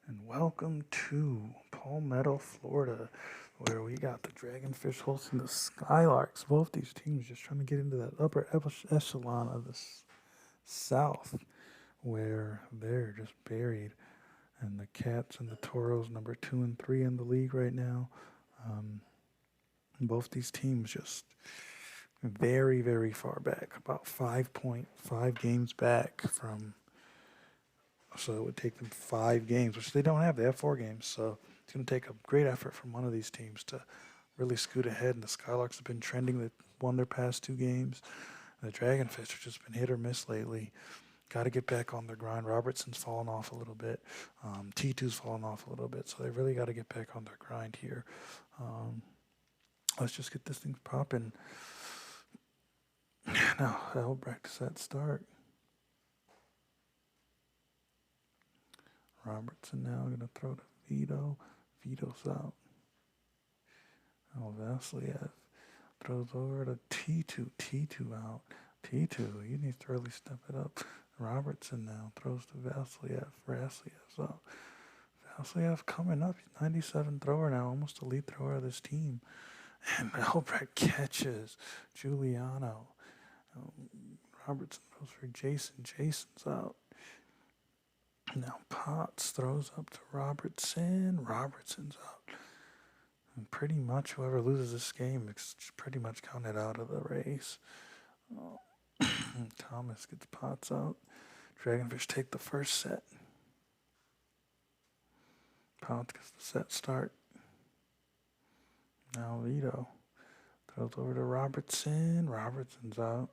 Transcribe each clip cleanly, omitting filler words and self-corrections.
and welcome to Palmetto, Florida, where we got the Dragonfish hosting the Skylarks. Both these teams just trying to get into that upper echelon of the South, where they're just buried. And the Cats and the Toros, number 2 and 3 in the league right now. Um, both these teams just very, very far back, about 5.5 games back from. So it would take them 5 games, which they don't have. They have 4 games. So it's going to take a great effort from one of these teams to really scoot ahead. And the Skylarks have been trending. They've won their past 2 games. And the Dragonfish have just been hit or miss lately. Got to get back on their grind. Robertson's fallen off a little bit. T2's fallen off a little bit. So they really got to get back on their grind here. Um, let's just get this thing popping. Now, that'll practice that start. Robertson now going to throw to Vito. Vito's out. Oh, Vasiliev throws over to T2. T2 out. T2, you need to really step it up. Robertson now throws to Vasiliev. Vasilyev's out. Vasiliev coming up. He's 97 thrower now, almost the lead thrower of this team. And Albrecht catches Giuliano. Robertson throws for Jason. Jason's out. Now Potts throws up to Robertson. Robertson's out. And pretty much whoever loses this game is pretty much counted out of the race. Oh. Thomas gets Potts out. Dragonfish take the first set. Potts gets the set start. Now Vito throws over to Robertson. Robertson's out.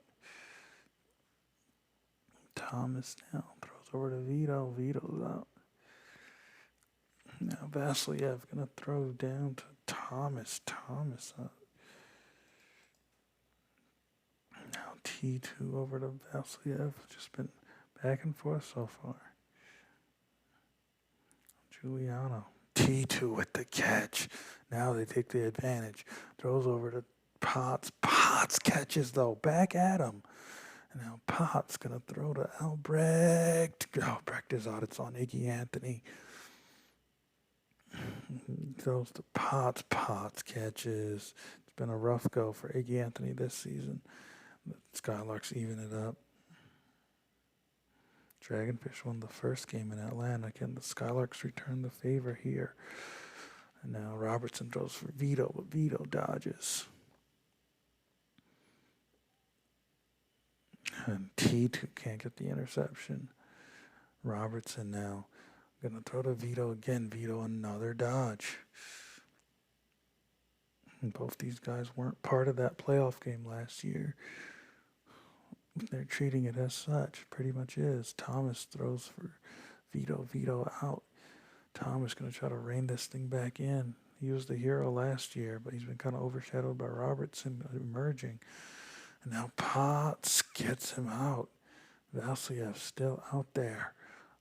Thomas now throws over to Vito. Vito's out. Now Vasiliev gonna throw down to Thomas. Thomas out. Now T2 over to Vasiliev. Just been back and forth so far. Giuliano. T2 with the catch. Now they take the advantage. Throws over to Potts. Potts catches though. Back at him. And now Potts going to throw to Albrecht. Albrecht is out. It's on Iggy Anthony. Throws to Potts. Potts catches. It's been a rough go for Iggy Anthony this season. The Skylarks even it up. Dragonfish won the first game in Atlanta. Again, the Skylarks return the favor here. And now Robertson throws for Vito, but Vito dodges. And T2 can't get the interception. Robertson now going to throw to Vito again. Vito another dodge. And both these guys weren't part of that playoff game last year. They're treating it as such. Pretty much is. Thomas throws for Vito. Vito out. Thomas going to try to rein this thing back in. He was the hero last year, but he's been kind of overshadowed by Robertson emerging. And now Potts gets him out. Vasiliev still out there.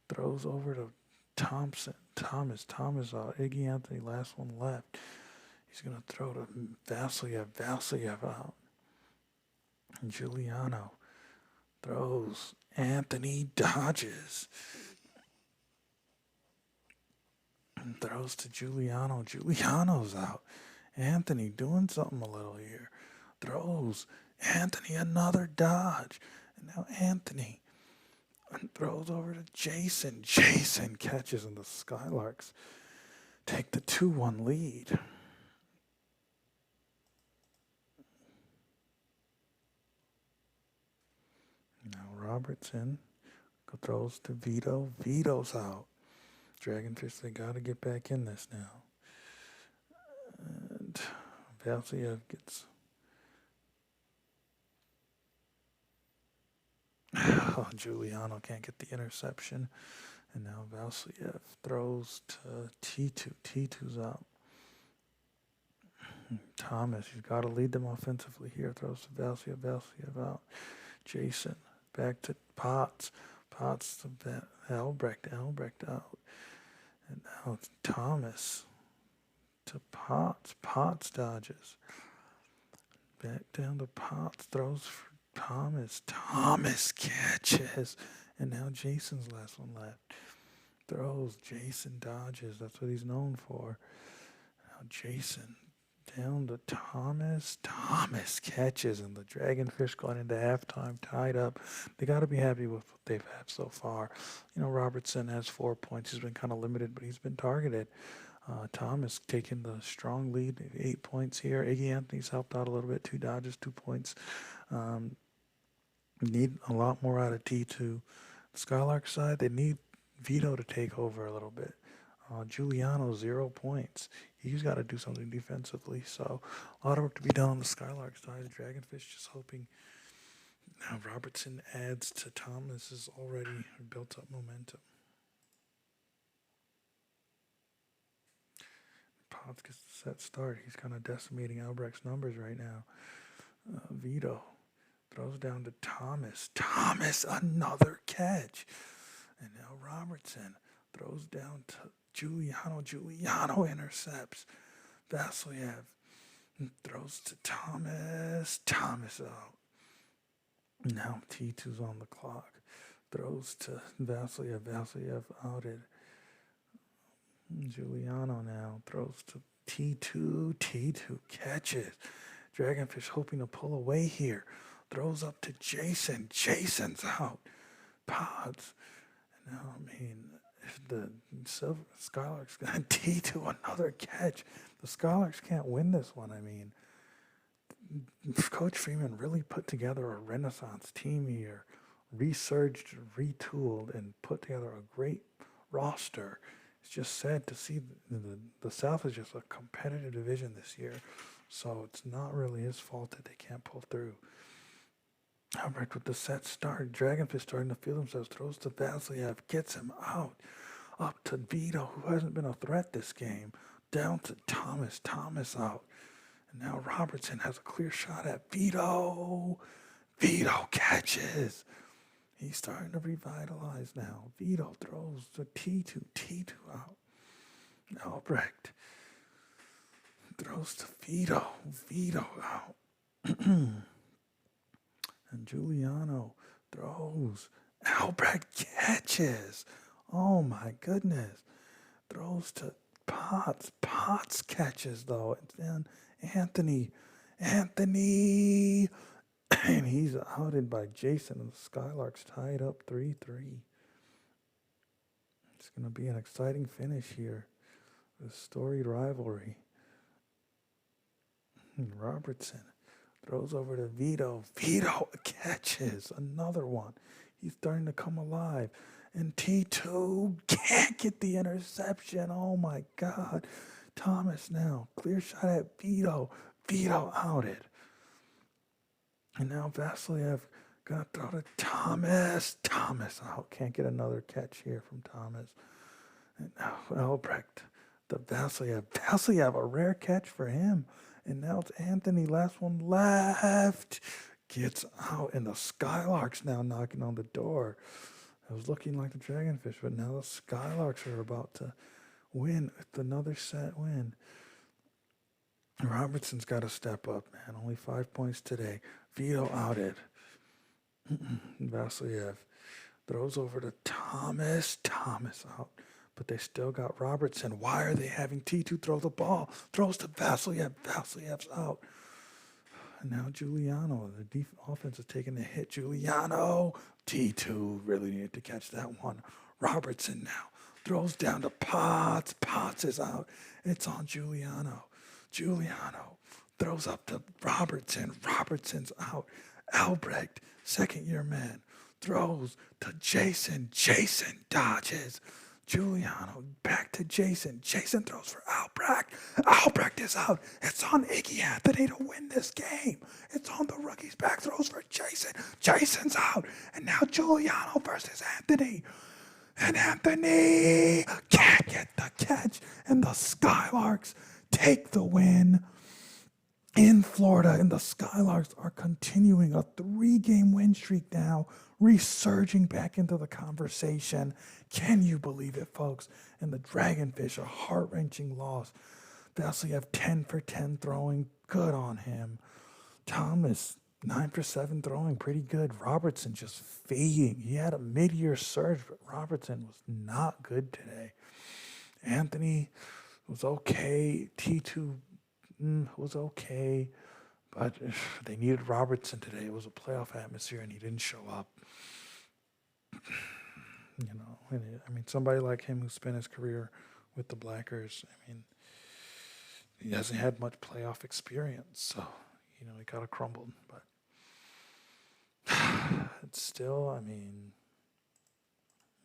Throws over to Thompson. Thomas out. Iggy Anthony, last one left. He's going to throw to Vasiliev. Vasiliev out. And Giuliano throws. Anthony dodges. And throws to Giuliano. Giuliano's out. Anthony doing something a little here. Throws. Anthony another dodge. And now Anthony throws over to Jason. Jason catches and the Skylarks take the 2-1 lead. Now Robertson throws to Vito. Vito's out. Dragonfish, they got to get back in this now. And Vasiliev gets... Oh, Giuliano can't get the interception. And now Vasiliev throws to T2. T2's out. Thomas, he's got to lead them offensively here. Throws to Vasiliev. Vasiliev out. Jason back to Potts. Potts to Albrecht. Albrecht out. And now it's Thomas to Potts. Potts dodges. Back down to Potts. Throws for Thomas. Thomas catches. And now Jason's last one left. throws. Jason dodges. That's what he's known for. Now Jason down to Thomas. Thomas catches, and the Dragonfish going into halftime tied up. They got to be happy with what they've had so far. Robertson has 4 points. He's been kind of limited, but he's been targeted. Thomas taking the strong lead, 8 points here. Iggy Anthony's helped out a little bit, 2 dodges, 2 points. Need a lot more out of T2. The Skylarks side, they need Vito to take over a little bit. Giuliano, 0 points. He's got to do something defensively. So a lot of work to be done on the Skylarks side. The Dragonfish just hoping now Robertson adds to Thomas's already built up momentum. Potts gets the set start. He's kind of decimating Albrecht's numbers right now. Vito throws down to Thomas. Thomas, another catch. And now Robertson throws down to Giuliano. Giuliano intercepts. Vasiliev throws to Thomas. Thomas out. Now T2's on the clock. Throws to Vasiliev. Vasiliev outed. Giuliano now throws to T2. T2 catches. Dragonfish hoping to pull away here. Throws up to Jason. Jason's out. Pods. And now, if the Skylarks got T2, another catch. The Skylarks can't win this one. Coach Freeman really put together a Renaissance team here. Resurged, retooled, and put together a great roster. It's just sad to see the South is just a competitive division this year. So it's not really his fault that they can't pull through. Albrecht with the set start. Dragonfish starting to feel themselves. Throws to Vasiliev. Gets him out. Up to Vito, who hasn't been a threat this game. Down to Thomas. Thomas out. And now Robertson has a clear shot at Vito. Vito catches. He's starting to revitalize now. Vito throws to T2. T2 out. Albrecht throws to Vito. Vito out. And Giuliano throws. Albrecht catches. Oh my goodness. Throws to Potts. Potts catches though. And then Anthony. And he's outed by Jason, and the Skylarks tied up 3-3. It's going to be an exciting finish here. A storied rivalry. And Robertson throws over to Vito. Vito catches another one. He's starting to come alive. And T2 can't get the interception. Oh my God. Thomas now. Clear shot at Vito. Vito outed. And now Vasiliev gonna throw to Thomas. Thomas out. Can't get another catch here from Thomas. And now Albrecht. The Vasiliev. Vasiliev, a rare catch for him. And now it's Anthony. Last one left. Gets out. And the Skylarks now knocking on the door. It was looking like the Dragonfish, but now the Skylarks are about to win with another set win. Robertson's got to step up, man. Only 5 points today. Vito outed. Vasiliev throws over to Thomas. Thomas out. But they still got Robertson. Why are they having T2 throw the ball? Throws to Vasiliev. Vasiliev's out. And now Giuliano. The offense is taking a hit. Giuliano. T2 really needed to catch that one. Robertson now throws down to Potts. Potts is out. It's on Giuliano. Giuliano throws up to Robertson. Robertson's out. Albrecht, second-year man, throws to Jason. Jason dodges. Giuliano back to Jason. Jason throws for Albrecht. Albrecht is out. It's on Iggy Anthony to win this game. It's on the rookie's back. Throws for Jason. Jason's out. And now Giuliano versus Anthony. And Anthony can't get the catch. And the Skylarks take the win in Florida. And the Skylarks are continuing a 3-game win streak now, resurging back into the conversation. Can you believe it, folks? And the Dragonfish, a heart-wrenching loss. Vasiliev 10 for 10 throwing. Good on him. Thomas 9 for 7 throwing, pretty good. Robertson just fading. He had a mid-year surge, but Robertson was not good today. Anthony was okay. T2 was okay. But they needed Robertson today. It was a playoff atmosphere, and he didn't show up. I mean, somebody like him who spent his career with the Blackers, I mean, he hasn't had much playoff experience, so, he kind of crumbled. But it's still, I mean,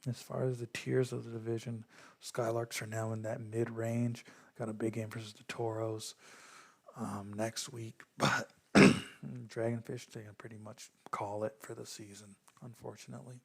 as far as the tiers of the division, Skylarks are now in that mid-range. Got a big game versus the Toros next week, but Dragonfish, they can pretty much call it for the season, unfortunately.